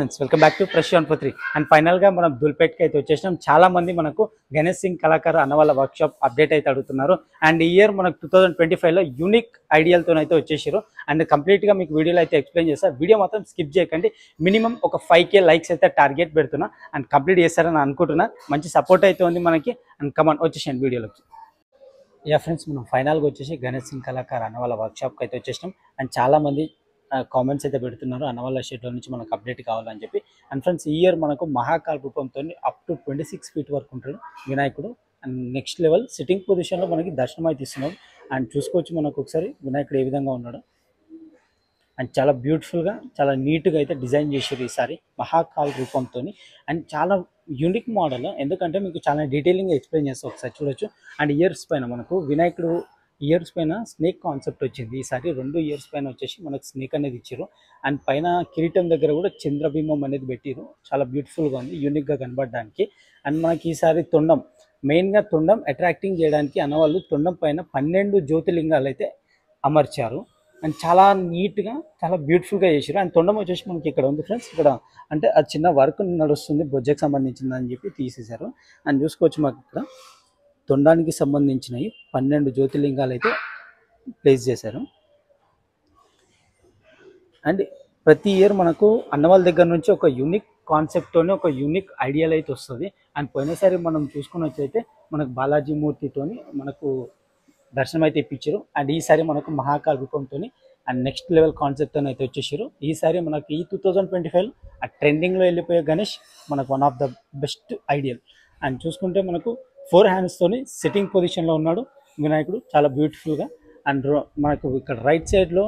Friends welcome back to fresh on for 3 and ఫైనల్గా మనం దుల్పేట్కి అయితే వచ్చేసినాం. చాలా మంది మనకు గణేష్ సింగ్ కళాకారు అన్న వాళ్ళ వర్క్షాప్ అప్డేట్ అయితే అడుగుతున్నారు. అండ్ ఈ ఇయర్ మనకు 2025లో యూనిక్ ఐడియాలతో అయితే వచ్చేసారు. అండ్ కంప్లీట్గా మీకు వీడియోలో అయితే ఎక్స్ప్లెయిన్ చేస్తారు. వీడియో మాత్రం స్కిప్ చేయకండి. మినిమం ఒక 5K లైక్స్ అయితే టార్గెట్ పెడుతున్నా అండ్ కంప్లీట్ చేస్తారని అనుకుంటున్నా. మంచి సపోర్ట్ అయితే ఉంది మనకి. అండ్ కమాన్ వచ్చేసాను వీడియోలోకి. యా ఫ్రెండ్స్, మనం ఫైనల్గా వచ్చేసి గణేష్ సింగ్ కళాకారు అన్న వాళ్ళ వర్క్షాప్కి అయితే వచ్చేసినాం. అండ్ చాలామంది కామెంట్స్ అయితే పెడుతున్నారు అన్న వాళ్ళ షెడ్లో నుంచి మనకు అప్డేట్ కావాలని చెప్పి. అండ్ ఫ్రెండ్స్, ఈ ఇయర్ మనకు మహాకాల్ రూపంతో అప్ టు 26 feet వరకు ఉంటాడు వినాయకుడు. అండ్ నెక్స్ట్ లెవెల్ సిట్టింగ్ పొజిషన్లో మనకి దర్శనం అయితే ఇస్తున్నాడు. అండ్ చూసుకోవచ్చు మనకు ఒకసారి వినాయకుడు ఏ విధంగా ఉన్నాడు. అండ్ చాలా బ్యూటిఫుల్గా చాలా నీట్గా అయితే డిజైన్ చేసారు ఈసారి మహాకాల్ రూపంతో. అండ్ చాలా యూనిక్ మోడల్, ఎందుకంటే మీకు చాలా డీటెయిలింగ్గా ఎక్స్ప్లెయిన్ చేస్తాను, ఒకసారి చూడొచ్చు. అండ్ ఇయర్స్ పైన మనకు వినాయకుడు ఇయర్స్ పైన స్నేక్ కాన్సెప్ట్ వచ్చింది. ఈసారి 2 ఇయర్స్ పైన వచ్చేసి మనకు స్నేక్ అనేది ఇచ్చారు. అండ్ పైన కిరీటం దగ్గర కూడా చంద్రబింబం అనేది పెట్టారు. చాలా బ్యూటిఫుల్గా ఉంది, యూనిక్గా కనబడడానికి. అండ్ మనకి ఈసారి తొండం, మెయిన్గా తొండం అట్రాక్టింగ్ చేయడానికి అన్నవాళ్ళు తొండం పైన 12 జ్యోతిర్లింగాలు అయితే అమర్చారు. అండ్ చాలా నీట్గా చాలా బ్యూటిఫుల్గా చేసారు. అండ్ తొండం వచ్చేసి మనకి ఇక్కడ ఉంది ఫ్రెండ్స్. ఇక్కడ అంటే ఆ చిన్న వర్క్ నడుస్తుంది, బొజ్జకు సంబంధించింది అని చెప్పి తీసేశారు. అండ్ చూసుకోవచ్చు మాకు ఇక్కడ తొండానికి సంబంధించినవి 12 జ్యోతిర్లింగాలు అయితే ప్లేస్ చేశారు. అండ్ ప్రతి ఇయర్ మనకు అన్నవాళ్ళ దగ్గర నుంచి ఒక యూనిక్ కాన్సెప్ట్తోనే ఒక యూనిక్ ఐడియాలు అయితే వస్తుంది. అండ్ పోయినసారి మనం చూసుకుని వచ్చైతే మనకు బాలాజీ మూర్తితోని మనకు దర్శనం అయితే ఇప్పించారు. అండ్ ఈసారి మనకు మహాకాల్ రూపంతో అండ్ నెక్స్ట్ లెవెల్ కాన్సెప్ట్తో అయితే వచ్చేసారు. ఈసారి మనకి ఈ 2025 ఆ ట్రెండింగ్లో వెళ్ళిపోయే గణేష్ మనకు one of the best ideal. And చూసుకుంటే మనకు 4 హ్యాండ్స్తోని సిట్టింగ్ పొజిషన్లో ఉన్నాడు వినాయకుడు, చాలా బ్యూటిఫుల్గా. అండ్ మనకు ఇక్కడ రైట్ సైడ్లో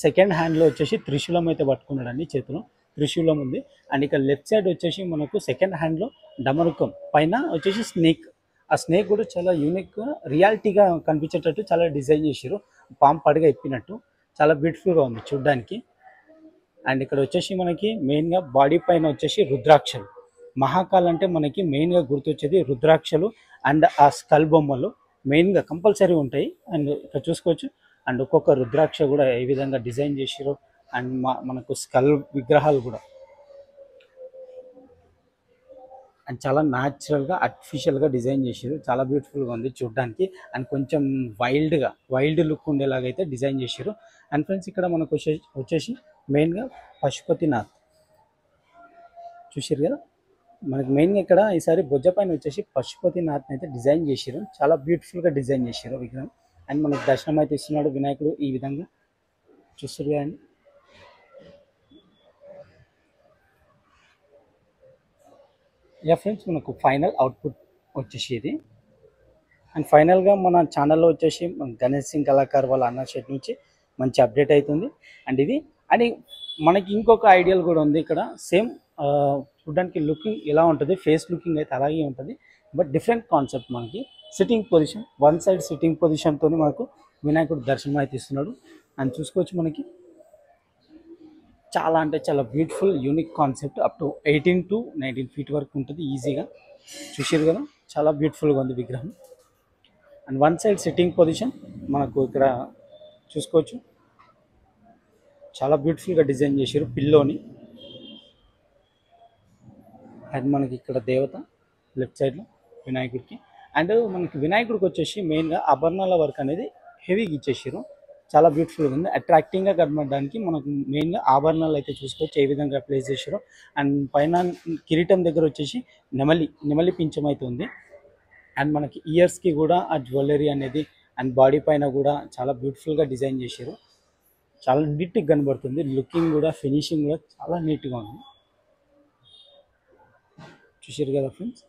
సెకండ్ హ్యాండ్లో వచ్చేసి త్రిశూలం అయితే పట్టుకున్నాడండి, చేతిలో త్రిశూలం ఉంది. అండ్ ఇక్కడ లెఫ్ట్ సైడ్ వచ్చేసి మనకు సెకండ్ హ్యాండ్లో డమరుకం, పైన వచ్చేసి స్నేక్. ఆ స్నేక్ కూడా చాలా యూనిక్గా రియాలిటీగా కనిపించేటట్టు చాలా డిజైన్ చేశారు, పాము పడిగా ఎప్పినట్టు. చాలా బ్యూటిఫుల్గా ఉంది చూడ్డానికి. అండ్ ఇక్కడ వచ్చేసి మనకి మెయిన్గా బాడీ పైన వచ్చేసి రుద్రాక్షలు. మహాకాల్ అంటే మనకి మెయిన్గా గుర్తొచ్చేది రుద్రాక్షలు అండ్ ఆ స్కల్ బొమ్మలు మెయిన్గా కంపల్సరీ ఉంటాయి. అండ్ ఇక్కడ చూసుకోవచ్చు. అండ్ ఒక్కొక్క రుద్రాక్ష కూడా ఏ విధంగా డిజైన్ చేసారు. అండ్ మనకు స్కల్ విగ్రహాలు కూడా అండ్ చాలా న్యాచురల్గా ఆర్టిఫిషియల్గా డిజైన్ చేసారు. చాలా బ్యూటిఫుల్గా ఉంది చూడడానికి. అండ్ కొంచెం వైల్డ్ లుక్ ఉండేలాగా అయితే డిజైన్ చేసారు. అండ్ ఫ్రెండ్స్, ఇక్కడ మనకు వచ్చేసి మెయిన్గా పశుపతినాథ్ చూసారు కదా. మనకి మెయిన్గా ఇక్కడ ఈసారి బొజ్జ పైన వచ్చేసి పశుపతినాథ్ని అయితే డిజైన్ చేసారు. చాలా బ్యూటిఫుల్గా డిజైన్ చేసారు విగ్రహం. అండ్ మనకు దర్శనం అయితే ఇస్తున్నాడు వినాయకుడు ఈ విధంగా చూస్తారు కదండి. యా ఫ్రెండ్స్, మనకు ఫైనల్ అవుట్పుట్ వచ్చేసి ఇది. అండ్ ఫైనల్గా మన ఛానల్లో వచ్చేసి గణేష్ సింగ్ కళాకారు వాళ్ళ అన్న షెడ్ నుంచి మంచి అప్డేట్ అవుతుంది. అండ్ ఇది అండ్ మనకి ఇంకొక ఐడియల్ కూడా ఉంది ఇక్కడ. సేమ్ చూడడానికి లుకింగ్ ఎలా ఉంటుంది, ఫేస్ లుకింగ్ అయితే అలాగే ఉంటుంది, బట్ డిఫరెంట్ కాన్సెప్ట్. మనకి sitting position, one side sitting పొజిషన్తో మనకు వినాయకుడు దర్శనం అయితే ఇస్తున్నాడు. అండ్ చూసుకోవచ్చు మనకి చాలా అంటే చాలా beautiful unique concept. Up to 18 to 19 feet వరకు ఉంటుంది ఈజీగా. చూసారు కదా, చాలా బ్యూటిఫుల్గా ఉంది విగ్రహం. And one side sitting position మనకు ఇక్కడ చూసుకోవచ్చు. చాలా బ్యూటిఫుల్గా డిజైన్ చేశారు పిల్లోని. అండ్ మనకి ఇక్కడ దేవత లెఫ్ట్ సైడ్లో వినాయకుడికి. అండ్ మనకి వినాయకుడికి వచ్చేసి మెయిన్గా ఆభరణాల వర్క్ అనేది హెవీగా ఇచ్చేసారు. చాలా బ్యూటిఫుల్గా ఉంది, అట్రాక్టింగ్గా కనబడడానికి. మనకు మెయిన్గా ఆభరణాలు అయితే చూసుకోవచ్చు ఏ విధంగా ప్లేస్ చేశారు. అండ్ పైన కిరీటం దగ్గర వచ్చేసి నెమలి పింఛం అయితే ఉంది. అండ్ మనకి ఇయర్స్కి కూడా ఆ జ్యువెలరీ అనేది అండ్ బాడీ పైన కూడా చాలా బ్యూటిఫుల్గా డిజైన్ చేశారు. చాలా నీట్గా కనబడుతుంది, లుకింగ్ కూడా ఫినిషింగ్ కూడా చాలా నీట్గా ఉంది. చూసారు కదా ఫ్రెండ్స్.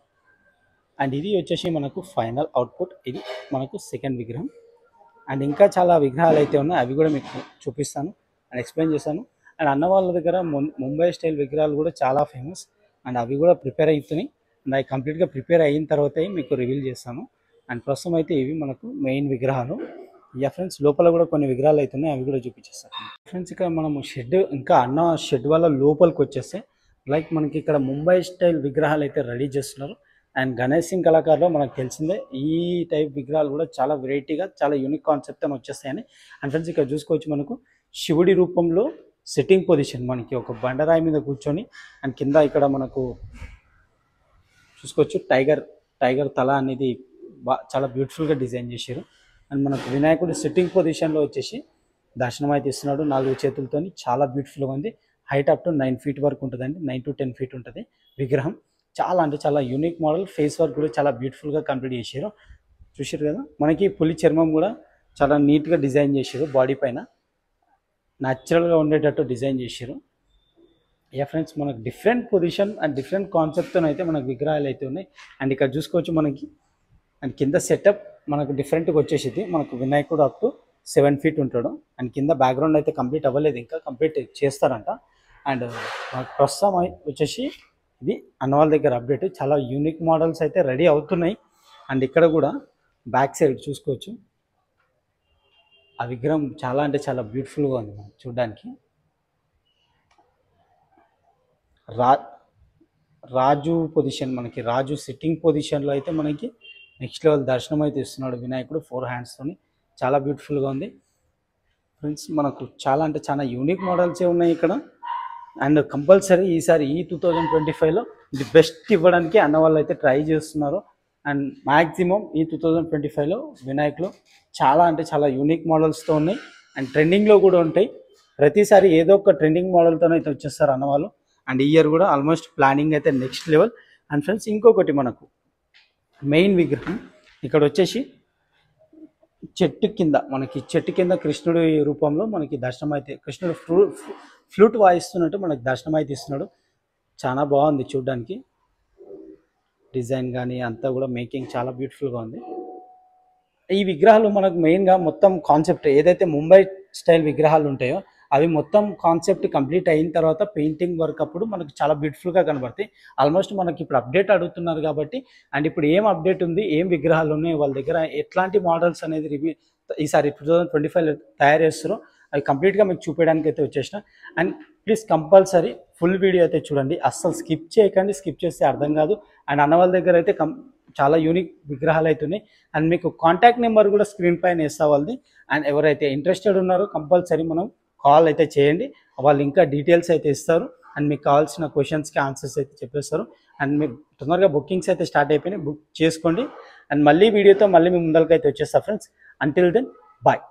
అండ్ ఇది వచ్చేసి మనకు ఫైనల్ అవుట్పుట్. ఇది మనకు సెకండ్ విగ్రహం. అండ్ ఇంకా చాలా విగ్రహాలు అయితే ఉన్నాయి, అవి కూడా మీకు చూపిస్తాను అండ్ ఎక్స్ప్లెయిన్ చేస్తాను. అండ్ అన్న వాళ్ళ దగ్గర ముంబై స్టైల్ విగ్రహాలు కూడా చాలా ఫేమస్. అండ్ అవి కూడా ప్రిపేర్ అవుతున్నాయి. అండ్ అవి కంప్లీట్గా ప్రిపేర్ అయిన తర్వాత మీకు రివీల్ చేస్తాను. అండ్ ప్రస్తుతం అయితే ఇవి మనకు మెయిన్ విగ్రహాలు. యా ఫ్రెండ్స్, లోపల కూడా కొన్ని విగ్రహాలు అయితే ఉన్నాయి, అవి కూడా చూపించేస్తాను ఫ్రెండ్స్. ఇక్కడ మనము షెడ్, ఇంకా అన్న షెడ్ వల్ల లోపలికి వచ్చేస్తే లైక్ మనకి ఇక్కడ ముంబై స్టైల్ విగ్రహాలు అయితే రెడీ చేస్తున్నారు. అండ్ గణేష్ సింగ్ కళాకారులో మనకు తెలిసిందే ఈ టైప్ విగ్రహాలు కూడా చాలా వెరైటీగా చాలా యూనిక్ కాన్సెప్ట్ అని వచ్చేస్తాయని. అండ్ ఫ్రెండ్స్, ఇక్కడ చూసుకోవచ్చు మనకు శివుడి రూపంలో సిట్టింగ్ పొజిషన్ మనకి ఒక బండరాయి మీద కూర్చొని అండ్ కింద ఇక్కడ మనకు చూసుకోవచ్చు టైగర్ తల అనేది చాలా బ్యూటిఫుల్గా డిజైన్ చేశారు. అండ్ మనకు వినాయకుడు సిట్టింగ్ పొజిషన్లో వచ్చేసి దర్శనం అయితే ఇస్తున్నాడు 4 చేతులతోని. చాలా బ్యూటిఫుల్గా ఉంది. హైట్ అప్ టు 9 feet వరకు ఉంటుందండి. 9 to 10 feet ఉంటుంది విగ్రహం. చాలా అంటే చాలా యూనిక్ మోడల్. ఫేస్ వర్క్ కూడా చాలా బ్యూటిఫుల్గా కంప్లీట్ చేశారు. చూసారు కదా, మనకి పులి చర్మం కూడా చాలా నీట్గా డిజైన్ చేశారు. బాడీ పైన న్యాచురల్గా ఉండేటట్టు డిజైన్ చేశారు. ఫ్రెండ్స్, మనకు డిఫరెంట్ పొజిషన్ అండ్ డిఫరెంట్ కాన్సెప్ట్తో అయితే మనకు విగ్రహాలు అయితే ఉన్నాయి. అండ్ ఇక్కడ చూసుకోవచ్చు మనకి. అండ్ కింద సెటప్ మనకు డిఫరెంట్గా వచ్చేసింది. మనకు వినాయకుడు అప్ టు 7 feet ఉంటాడు. అండ్ కింద బ్యాక్గ్రౌండ్ అయితే కంప్లీట్ అవ్వలేదు, ఇంకా కంప్లీట్ చేస్తారంట. అండ్ మనకు ప్రస్తుతం వచ్చేసి ఇది అన్నవాళ్ళ దగ్గర అప్డేట్. చాలా యూనిక్ మోడల్స్ అయితే రెడీ అవుతున్నాయి. అండ్ ఇక్కడ కూడా బ్యాక్ సైడ్ చూసుకోవచ్చు. ఆ విగ్రహం చాలా అంటే చాలా బ్యూటిఫుల్గా ఉంది మనం చూడడానికి. రాజు పొజిషన్, మనకి రాజు సిట్టింగ్ పొజిషన్లో అయితే మనకి నెక్స్ట్ లెవెల్ దర్శనం అయితే ఇస్తున్నాడు వినాయకుడు 4 hands-తోని. చాలా బ్యూటిఫుల్గా ఉంది ఫ్రెండ్స్. మనకు చాలా అంటే చాలా యూనిక్ మోడల్సే ఉన్నాయి ఇక్కడ. అండ్ కంపల్సరీ ఈసారి ఈ 2025లో ది బెస్ట్ ఇవ్వడానికి అన్న వాళ్ళు అయితే ట్రై చేస్తున్నారు. అండ్ మ్యాక్సిమం ఈ 2025లో వినాయకులు చాలా అంటే చాలా యూనిక్ మోడల్స్తో ఉన్నాయి. అండ్ ట్రెండింగ్లో కూడా ఉంటాయి. ప్రతిసారి ఏదో ఒక ట్రెండింగ్ మోడల్తో అయితే వచ్చేస్తారు అన్నవాళ్ళు. అండ్ ఈ ఇయర్ కూడా ఆల్మోస్ట్ ప్లానింగ్ అయితే నెక్స్ట్ లెవెల్. అండ్ ఫ్రెండ్స్, ఇంకొకటి మనకు మెయిన్ విగ్రహం ఇక్కడ వచ్చేసి చెట్టు కింద కృష్ణుడి రూపంలో మనకి దర్శనం అయితే, కృష్ణుడు ఫ్లూట్ వాయిస్తున్నట్టు మనకి దర్శనం అయితే ఇస్తున్నాడు. చాలా బాగుంది చూడడానికి. డిజైన్ కానీ అంతా కూడా మేకింగ్ చాలా బ్యూటిఫుల్గా ఉంది. ఈ విగ్రహాలు మనకు మెయిన్గా మొత్తం కాన్సెప్ట్ ఏదైతే ముంబై స్టైల్ విగ్రహాలు ఉంటాయో అవి మొత్తం కాన్సెప్ట్ కంప్లీట్ అయిన తర్వాత పెయింటింగ్ వర్క్ అప్పుడు మనకు చాలా బ్యూటిఫుల్గా కనబడతాయి. ఆల్మోస్ట్ మనకి ఇప్పుడు అప్డేట్ అడుగుతున్నారు కాబట్టి, అండ్ ఇప్పుడు ఏం అప్డేట్ ఉంది, ఏం విగ్రహాలు ఉన్నాయి, వాళ్ళ దగ్గర ఎట్లాంటి మోడల్స్ అనేది ఈసారి 2025లో తయారు చేస్తారో అవి కంప్లీట్గా మీకు చూపించడానికి అయితే వచ్చేసిన. And please compulsory full video అయితే చూడండి, అస్సలు స్కిప్ చేయకండి. స్కిప్ చేస్తే అర్థం కాదు. అండ్ అన్న వాళ్ళ దగ్గర అయితే చాలా యూనిక్ విగ్రహాలు అవుతున్నాయి. అండ్ మీకు కాంటాక్ట్ నెంబర్ కూడా స్క్రీన్ పైన వేస్తా వాళ్ళది. అండ్ ఎవరైతే ఇంట్రెస్టెడ్ ఉన్నారో కంపల్సరీ మనం కాల్ అయితే చేయండి. వాళ్ళు ఇంకా డీటెయిల్స్ అయితే ఇస్తారు. అండ్ మీకు కావాల్సిన క్వశ్చన్స్కి ఆన్సర్స్ అయితే చెప్పేస్తారు. అండ్ మీరు తొందరగా బుకింగ్స్ అయితే స్టార్ట్ అయిపోయినాయి, బుక్ చేసుకోండి. అండ్ మళ్ళీ వీడియోతో మళ్ళీ మీ ముందరికి అయితే వచ్చేస్తా ఫ్రెండ్స్. Until then bye.